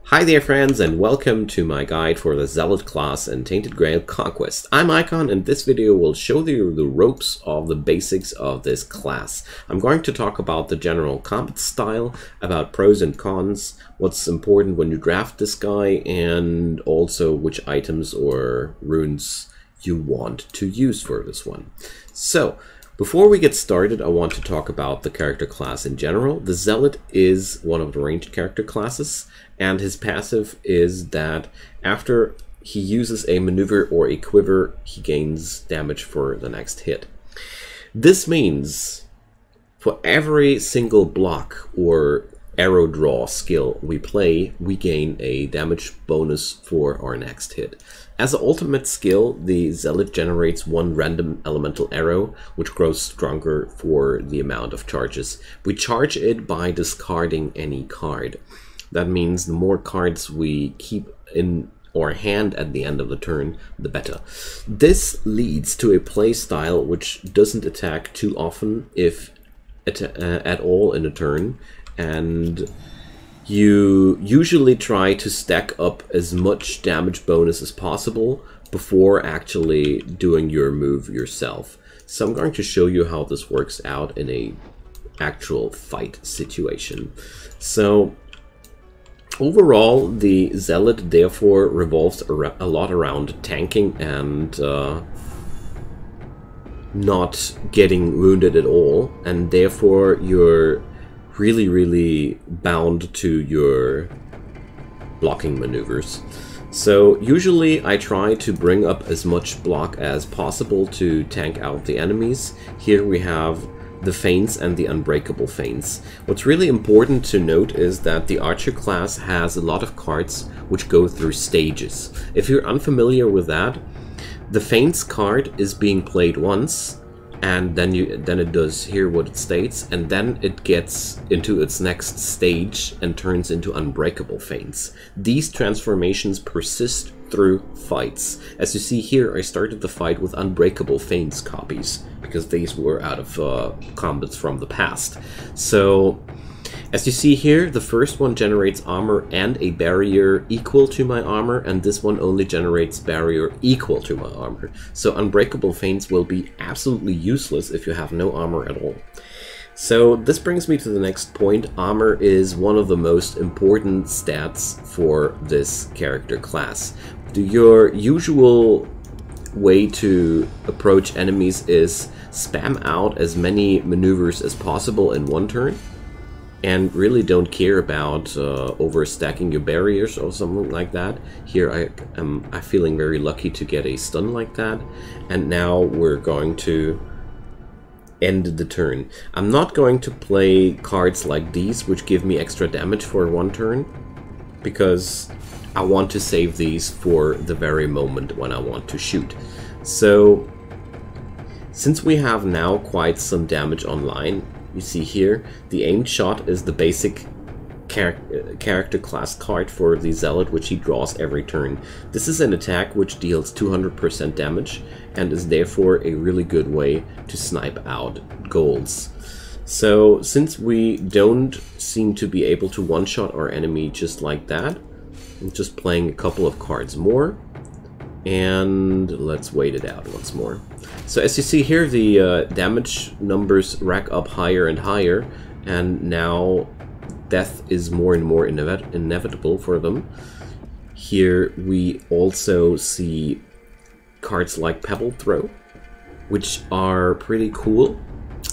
Hi there friends, and welcome to my guide for the Zealot Class and Tainted Grail Conquest. I'm Icon, and this video will show you the ropes of the basics of this class. I'm going to talk about the general combat style, about pros and cons, what's important when you draft this guy, and also which items or runes you want to use for this one. So, before we get started, I want to talk about the character class in general. The Zealot is one of the ranged character classes, and his passive is that after he uses a maneuver or a quiver, he gains damage for the next hit. This means for every single block or arrow draw skill we play, we gain a damage bonus for our next hit. As an ultimate skill, the Zealot generates one random elemental arrow, which grows stronger for the amount of charges. We charge it by discarding any card. That means the more cards we keep in our hand at the end of the turn, the better. This leads to a play style which doesn't attack too often, if at all, in a turn, and you usually try to stack up as much damage bonus as possible before actually doing your move yourself. So I'm going to show you how this works out in a actual fight situation. So overall, the Zealot therefore revolves a lot around tanking and not getting wounded at all, and therefore you're really bound to your blocking maneuvers. So usually I try to bring up as much block as possible to tank out the enemies. Here we have the feints and the unbreakable feints. What's really important to note is that the archer class has a lot of cards which go through stages. If you're unfamiliar with that, the feints card is being played once, and then it does here what it states, and then it gets into its next stage and turns into unbreakable feints. These transformations persist through fights. As you see here, I started the fight with unbreakable feints copies, because these were out of combats from the past. So, as you see here, the first one generates armor and a barrier equal to my armor, and this one only generates barrier equal to my armor. So unbreakable feints will be absolutely useless if you have no armor at all. So this brings me to the next point. Armor is one of the most important stats for this character class. Your usual way to approach enemies is spam out as many maneuvers as possible in one turn, and really don't care about overstacking your barriers or something like that. Here I'm feeling very lucky to get a stun like that, and now we're going to end the turn. I'm not going to play cards like these which give me extra damage for one turn, because I want to save these for the very moment when I want to shoot. So since we have now quite some damage online, you see here, the aimed shot is the basic character class card for the Zealot, which he draws every turn. This is an attack which deals 200% damage and is therefore a really good way to snipe out goals. So since we don't seem to be able to one-shot our enemy just like that, I'm just playing a couple of cards more, and let's wait it out once more. So as you see here, the damage numbers rack up higher and higher, and now death is more and more inevitable for them. Here we also see cards like Pebble Throw, which are pretty cool.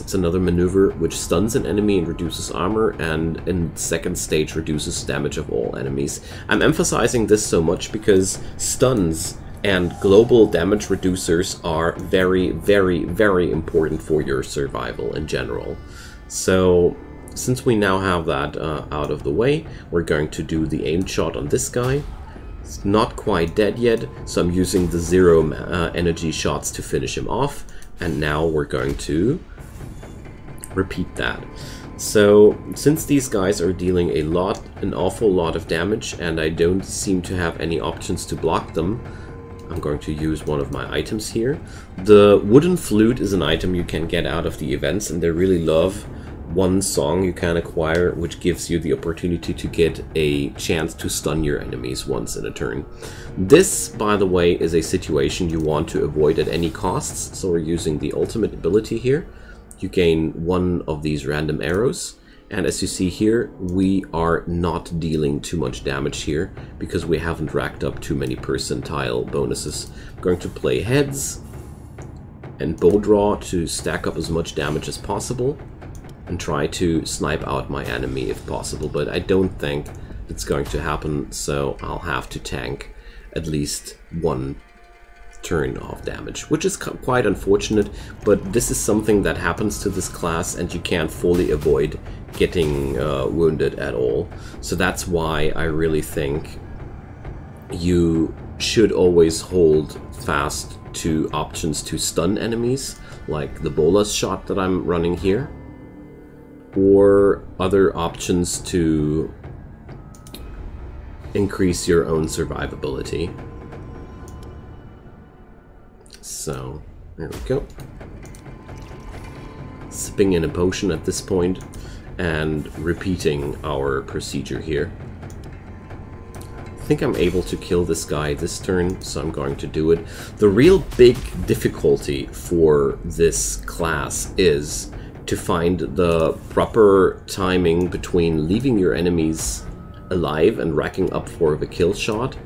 It's another maneuver which stuns an enemy and reduces armor, and in second stage reduces damage of all enemies. I'm emphasizing this so much because stuns and global damage reducers are very important for your survival in general. So since we now have that out of the way, we're going to do the aimed shot on this guy. It's not quite dead yet, so I'm using the 0 energy shots to finish him off, and now we're going to repeat that. So since these guys are dealing an awful lot of damage, and I don't seem to have any options to block them, I'm going to use one of my items here. The wooden flute is an item you can get out of the events, and they really love one song you can acquire, which gives you the opportunity to get a chance to stun your enemies once in a turn. This, by the way, is a situation you want to avoid at any costs, so we're using the ultimate ability here. You gain one of these random arrows, and as you see here, we are not dealing too much damage here because we haven't racked up too many percentile bonuses. I'm going to play heads and bow draw to stack up as much damage as possible and try to snipe out my enemy if possible, but I don't think it's going to happen, so I'll have to tank at least one turn of damage, which is quite unfortunate, but this is something that happens to this class and you can't fully avoid getting wounded at all. So that's why I really think you should always hold fast to options to stun enemies, like the bolus shot that I'm running here, or other options to increase your own survivability. So, there we go. Sipping in a potion at this point and repeating our procedure here. I think I'm able to kill this guy this turn, so I'm going to do it. The real big difficulty for this class is to find the proper timing between leaving your enemies alive and racking up for the kill shot,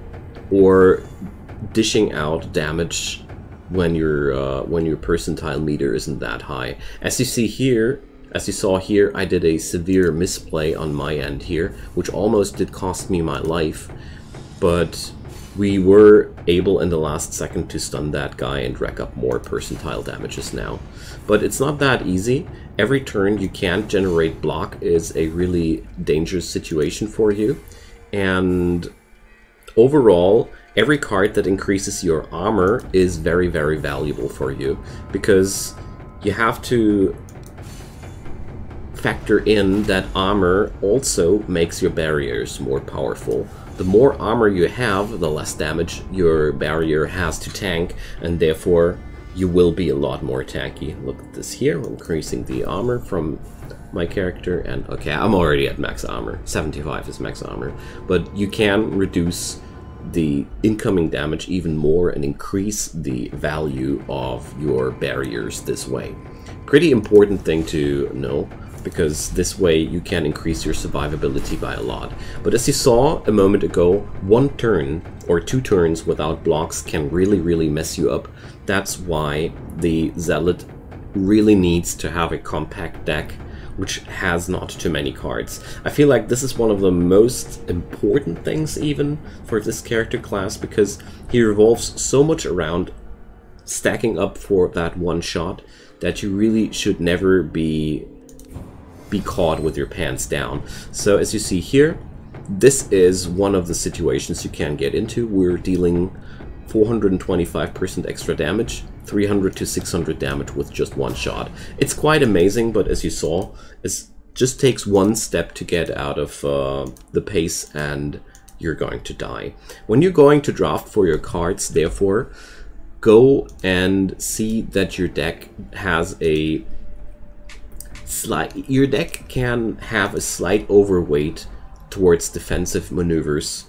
or dishing out damage when your percentile meter isn't that high. As you see here, as you saw here, I did a severe misplay on my end here, which almost did cost me my life, but we were able in the last second to stun that guy and rack up more percentile damages now. But it's not that easy. Every turn you can't generate block is a really dangerous situation for you, and overall every card that increases your armor is very, very valuable for you, because you have to factor in that armor also makes your barriers more powerful. The more armor you have, the less damage your barrier has to tank, and therefore you will be a lot more tanky. Look at this here, I'm increasing the armor from my character, and okay, I'm already at max armor. 75 is max armor, but you can reduce the incoming damage even more and increase the value of your barriers this way. Pretty important thing to know, because this way you can increase your survivability by a lot. But as you saw a moment ago, one turn or two turns without blocks can really, really mess you up. That's why the Zealot really needs to have a compact deck which has not too many cards. I feel like this is one of the most important things even for this character class, because he revolves so much around stacking up for that one shot that you really should never be caught with your pants down. So as you see here, this is one of the situations you can get into. We're dealing 425% extra damage, 300 to 600 damage with just one shot. It's quite amazing, but as you saw, it just takes one step to get out of the pace and you're going to die. When you're going to draft for your cards, therefore, go and see that your deck has a your deck can have a slight overweight towards defensive maneuvers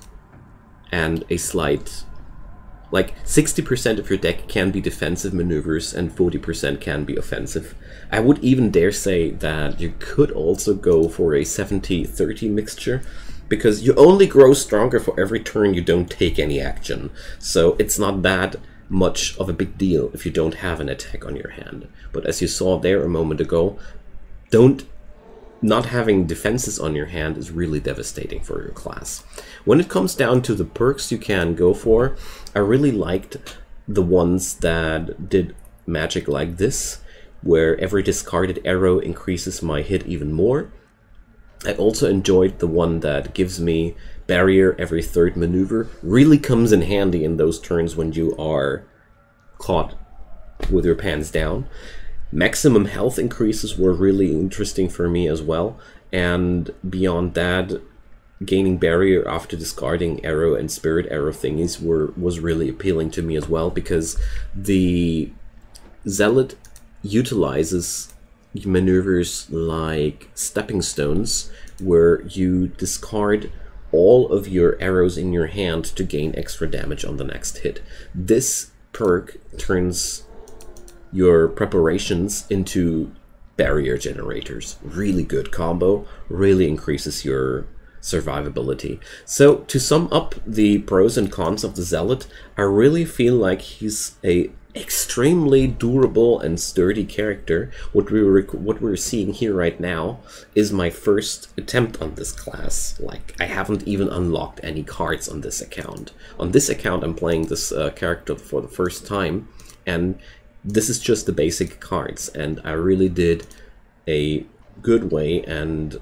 and a slight, like 60% of your deck can be defensive maneuvers and 40% can be offensive. I would even dare say that you could also go for a 70-30 mixture, because you only grow stronger for every turn you don't take any action. So it's not that much of a big deal if you don't have an attack on your hand. But as you saw there a moment ago, not having defenses on your hand is really devastating for your class. When it comes down to the perks you can go for, I really liked the ones that did magic like this, where every discarded arrow increases my hit even more. I also enjoyed the one that gives me barrier every third maneuver. Really comes in handy in those turns when you are caught with your pants down. Maximum health increases were really interesting for me as well, and beyond that, gaining barrier after discarding arrow and spirit arrow thingies was really appealing to me as well, because the Zealot utilizes maneuvers like stepping stones, where you discard all of your arrows in your hand to gain extra damage on the next hit. This perk turns your preparations into barrier generators. Really good combo, really increases your survivability. So to sum up the pros and cons of the Zealot, I really feel like he's a extremely durable and sturdy character. What we're seeing here right now is my first attempt on this class. Like, I haven't even unlocked any cards on this account. On this account, I'm playing this character for the first time, and this is just the basic cards, and I really did a good way, and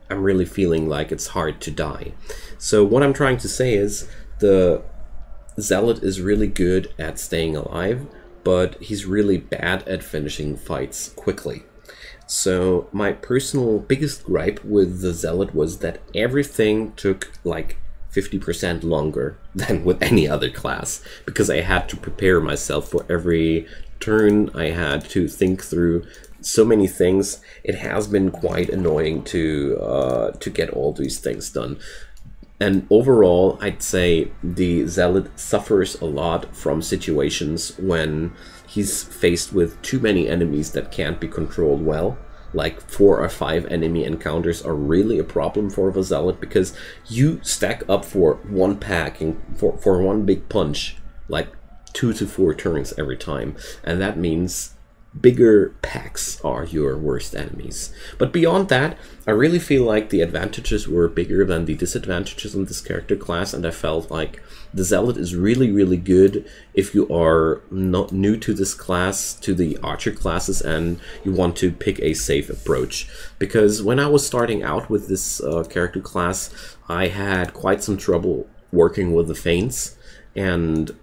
I'm really feeling like it's hard to die. So what I'm trying to say is the Zealot is really good at staying alive, but he's really bad at finishing fights quickly. So my personal biggest gripe with the Zealot was that everything took like 50% longer than with any other class, because I had to prepare myself for every turn. I had to think through so many things. It has been quite annoying to get all these things done. And overall, I'd say the Zealot suffers a lot from situations when he's faced with too many enemies that can't be controlled well. Like 4 or 5 enemy encounters are really a problem for the Zealot, because you stack up for one pack and for one big punch like 2 to 4 turns every time, and that means bigger packs are your worst enemies. But beyond that, I really feel like the advantages were bigger than the disadvantages in this character class, and I felt like the Zealot is really, really good if you are not new to this class, to the archer classes, and you want to pick a safe approach. Because when I was starting out with this character class, I had quite some trouble working with the feints, and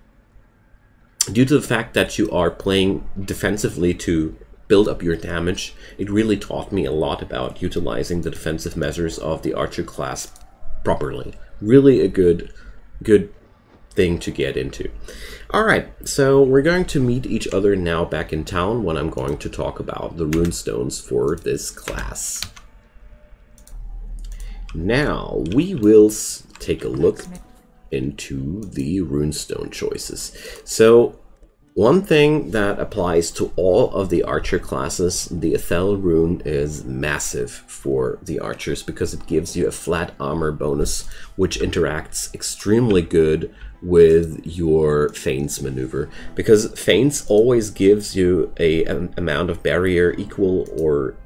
due to the fact that you are playing defensively to build up your damage, it really taught me a lot about utilizing the defensive measures of the archer class properly. Really a good thing to get into. Alright, so we're going to meet each other now back in town when I'm going to talk about the runestones for this class. Now, we will take a look into the Runestone choices. So one thing that applies to all of the archer classes, the Ethel rune is massive for the archers because it gives you a flat armor bonus, which interacts extremely good with your feints maneuver, because feints always gives you an amount of barrier equal or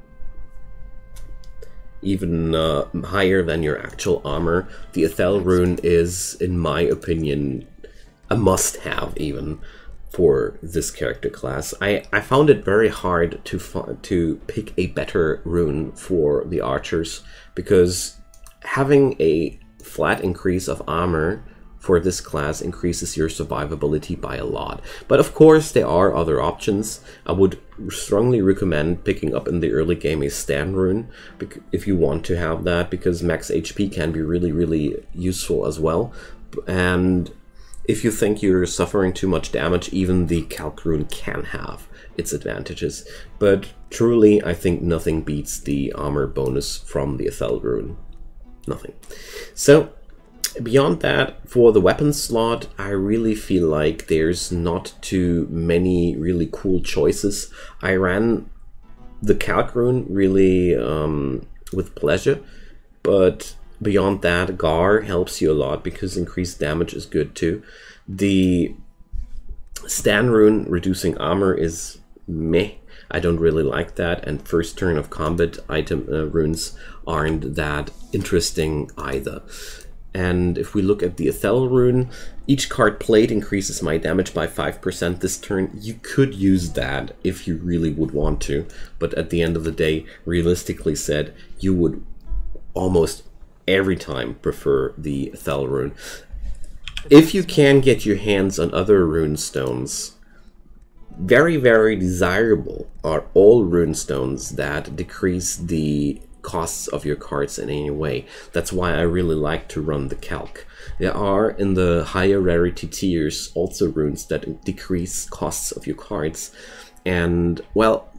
even higher than your actual armor. The Ethel rune is, in my opinion, a must-have even for this character class. I found it very hard to pick a better rune for the archers, because having a flat increase of armor for this class increases your survivability by a lot. But of course there are other options. I would strongly recommend picking up in the early game a stand rune if you want to have that, because max HP can be really, really useful as well. And if you think you're suffering too much damage, even the calc rune can have its advantages. But truly, I think nothing beats the armor bonus from the Ethel rune. Nothing. So beyond that, for the weapon slot, I really feel like there's not too many really cool choices. I ran the calc rune really with pleasure, but beyond that, Gar helps you a lot because increased damage is good too. The stand rune reducing armor is meh. I don't really like that, and first turn of combat item runes aren't that interesting either. And if we look at the Ethel rune, each card played increases my damage by 5% this turn. You could use that if you really would want to, but at the end of the day, realistically said, you would almost every time prefer the Ethel rune. If you can get your hands on other runestones, very, very desirable are all runestones that decrease the costs of your cards in any way. That's why I really like to run the calc. There are in the higher rarity tiers also runes that decrease costs of your cards, and well,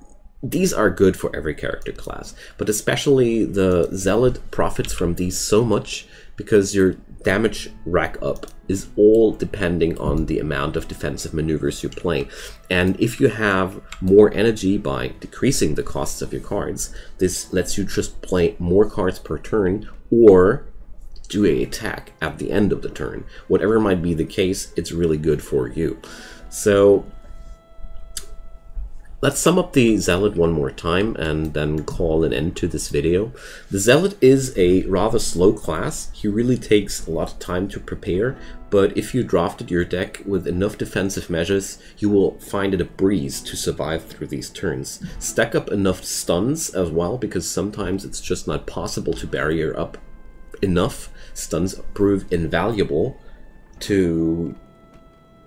these are good for every character class, but especially the Zealot profits from these so much because your damage rack up is all depending on the amount of defensive maneuvers you play. And if you have more energy by decreasing the costs of your cards, this lets you just play more cards per turn or do an attack at the end of the turn. Whatever might be the case, it's really good for you. So let's sum up the Zealot one more time and then call an end to this video. The Zealot is a rather slow class. He really takes a lot of time to prepare, but if you drafted your deck with enough defensive measures, you will find it a breeze to survive through these turns. Stack up enough stuns as well, because sometimes it's just not possible to barrier up enough. Stuns prove invaluable to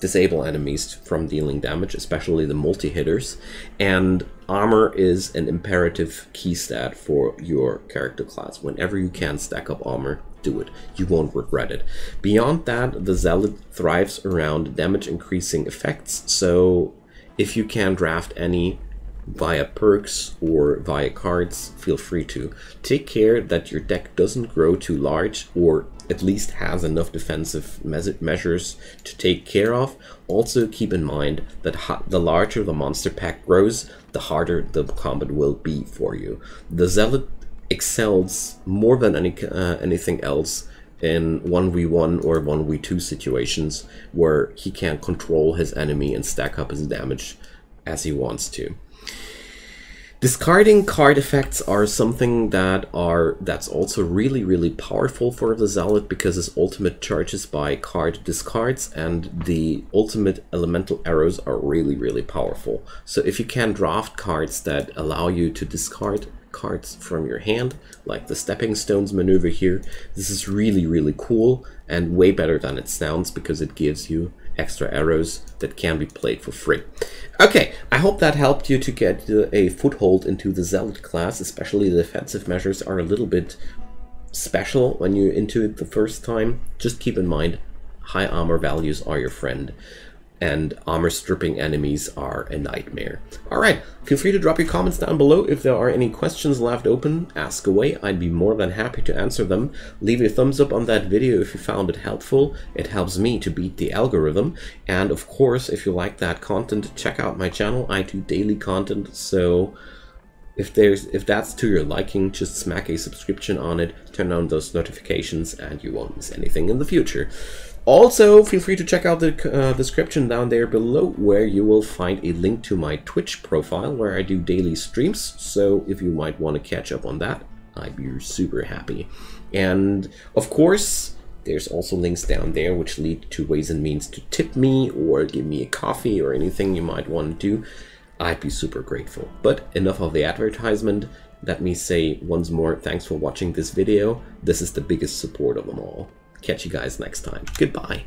disable enemies from dealing damage, especially the multi-hitters, and armor is an imperative key stat for your character class. Whenever you can stack up armor, do it. You won't regret it. Beyond that, the Zealot thrives around damage increasing effects, so if you can draft any via perks or via cards, feel free to. Take care that your deck doesn't grow too large, or at least has enough defensive measures to take care of. Also keep in mind that the larger the monster pack grows, the harder the combat will be for you. The Zealot excels more than anything else in 1v1 or 1v2 situations where he can control his enemy and stack up his damage as he wants to. Discarding card effects are something that's also really powerful for the Zealot, because his ultimate charges by card discards, and the ultimate elemental arrows are really powerful. So if you can draft cards that allow you to discard cards from your hand, like the Stepping Stones maneuver here, this is really cool and way better than it sounds, because it gives you extra arrows that can be played for free. Okay, I hope that helped you to get a foothold into the Zealot class. Especially the defensive measures are a little bit special when you're into it the first time. Just keep in mind, high armor values are your friend, and armor stripping enemies are a nightmare. Alright, feel free to drop your comments down below. If there are any questions left open, ask away. I'd be more than happy to answer them. Leave a thumbs up on that video if you found it helpful. It helps me to beat the algorithm. And of course, if you like that content, check out my channel. I do daily content, so if that's to your liking, just smack a subscription on it, turn on those notifications, and you won't miss anything in the future. Also, feel free to check out the description down there below, where you will find a link to my Twitch profile, where I do daily streams. So if you might want to catch up on that, I'd be super happy. And of course, there's also links down there which lead to ways and means to tip me or give me a coffee or anything you might want to do. I'd be super grateful. But enough of the advertisement. Let me say once more, thanks for watching this video. This is the biggest support of them all. Catch you guys next time. Goodbye.